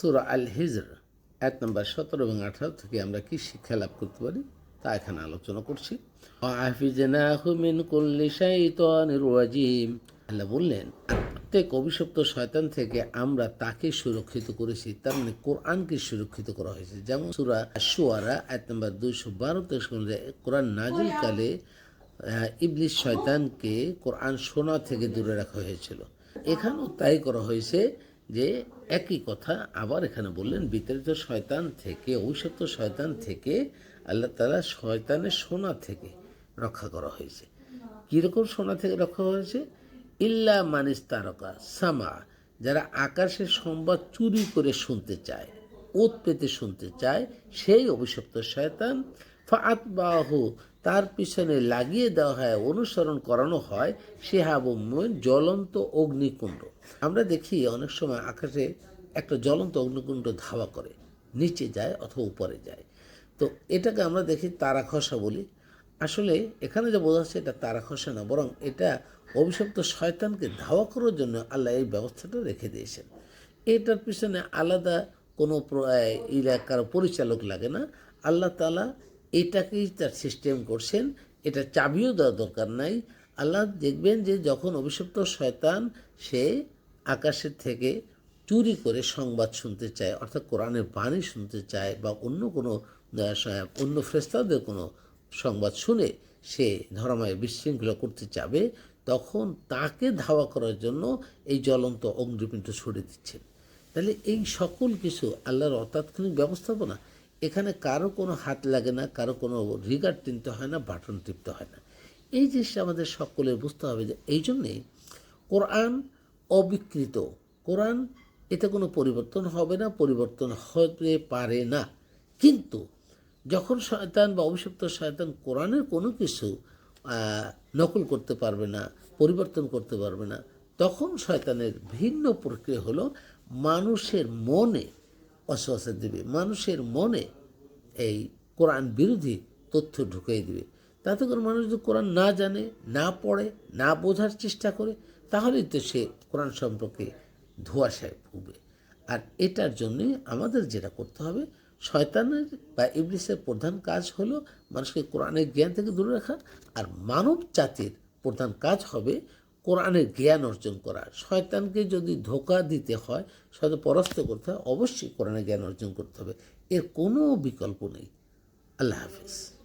সূরা আল হিজর আয়াত নম্বর 17 এবং 18 থেকে আমরা কি শিক্ষা লাভ করতে পারি তা এখানে আলোচনা করছি। ওয়াহাফিজনাহু মিন কুল্লি শাইতানির রাজিম। আল্লাহ বললেন, প্রত্যেক অভিশপ্ত শয়তান থেকে আমরা তাকে সুরক্ষিত করেছি। তার মানে কোরআনকে সুরক্ষিত করা হয়েছে। যেমন সূরা আশ-শুআরা আয়াত নম্বর 212 কোরআন নাজিলকালে ইবলিস শয়তানকে কোরআন শোনা থেকে দূরে রাখা হয়েছিল। এখানেও তাই করা হয়েছে যে একই কথা আবার এখানে বললেন, বিতাড়িত শয়তান থেকে, অভিশপ্ত শয়তান থেকে আল্লাহ তাআলা শয়তানের শোনা থেকে রক্ষা করা হয়েছে। কীরকম শোনা থেকে রক্ষা হয়েছে? ইল্লা মানিস তারকা সামা, যারা আকাশের সংবাদ চুরি করে শুনতে চায়, ওত পেতে শুনতে চায়, সেই অভিশপ্ত শয়তান ফাআতবাহু, তার পিছনে লাগিয়ে দেওয়া হয়, অনুসরণ করানো হয় শিহাবুম, জ্বলন্ত অগ্নিকুণ্ড। আমরা দেখি অনেক সময় আকাশে একটা জ্বলন্ত অগ্নিকুণ্ড ধাওয়া করে, নিচে যায় অথবা উপরে যায়। তো এটাকে আমরা দেখি তারা খসা বলি। আসলে এখানে যা বোঝাচ্ছে এটা তারা খসা না, বরং এটা অভিশপ্ত শয়তানকে ধাওয়া করার জন্য আল্লাহ এই ব্যবস্থাটা রেখে দিয়েছেন। এটার পিছনে আলাদা কোনো এলাকার পরিচালক লাগে না। আল্লাহ তাআলা এটাকেই তার সিস্টেম করছেন। এটা চাবিও দেওয়ার দরকার নাই। আল্লাহ দেখবেন যে যখন অভিশপ্ত শয়তান সে আকাশের থেকে চুরি করে সংবাদ শুনতে চায়, অর্থাৎ কোরআনের বাণী শুনতে চায়, বা অন্য ফেরেশতাদের কোনো সংবাদ শুনে সে ধর্মায় বিশৃঙ্খলা করতে চাবে, তখন তাকে ধাওয়া করার জন্য এই জ্বলন্ত অগ্নিপিণ্ড ছড়িয়ে দিচ্ছেন। তাহলে এই সকল কিছু আল্লাহর অতাৎক্ষণিক ব্যবস্থাপনা। এখানে কারো কোনো হাত লাগে না, কারো কোনো রিগার টিনতে হয় না, বাটন টিপতে হয় না। এই জিনিসটা আমাদের সকলের বুঝতে হবে যে এই জন্যে কোরআন অবিকৃত। কোরআন এতে কোনো পরিবর্তন হবে না, পরিবর্তন হতে পারে না। কিন্তু যখন শয়তান বা অভিশপ্ত শয়তান কোরআনের কোনো কিছু নকল করতে পারবে না, পরিবর্তন করতে পারবে না, তখন শয়তানের ভিন্ন প্রক্রিয়া হলো মানুষের মনে ওয়াসওয়াসা দেবে, মানুষের মনে এই কোরআন বিরোধী তথ্য ঢুকিয়ে দেবে। তাতে করে মানুষ যদি কোরআন না জানে, না পড়ে, না বোঝার চেষ্টা করে, তাহলেই তো সে কোরআন সম্পর্কে ধোঁয়াশায় ভুগবে। আর এটার জন্যে আমাদের যেটা করতে হবে, শয়তানের বা ইবলিসের প্রধান কাজ হলো মানুষকে কোরআনের জ্ঞান থেকে দূরে রাখা, আর মানব জাতির প্রধান কাজ হবে কোরআনের জ্ঞান অর্জন করা। শয়তানকে যদি ধোঁকা দিতে হয়, শয়তান পরাস্ত করতে হয়, অবশ্যই কোরআনের জ্ঞান অর্জন করতে হবে। এর কোনো বিকল্প নেই। আল্লাহ হাফিজ।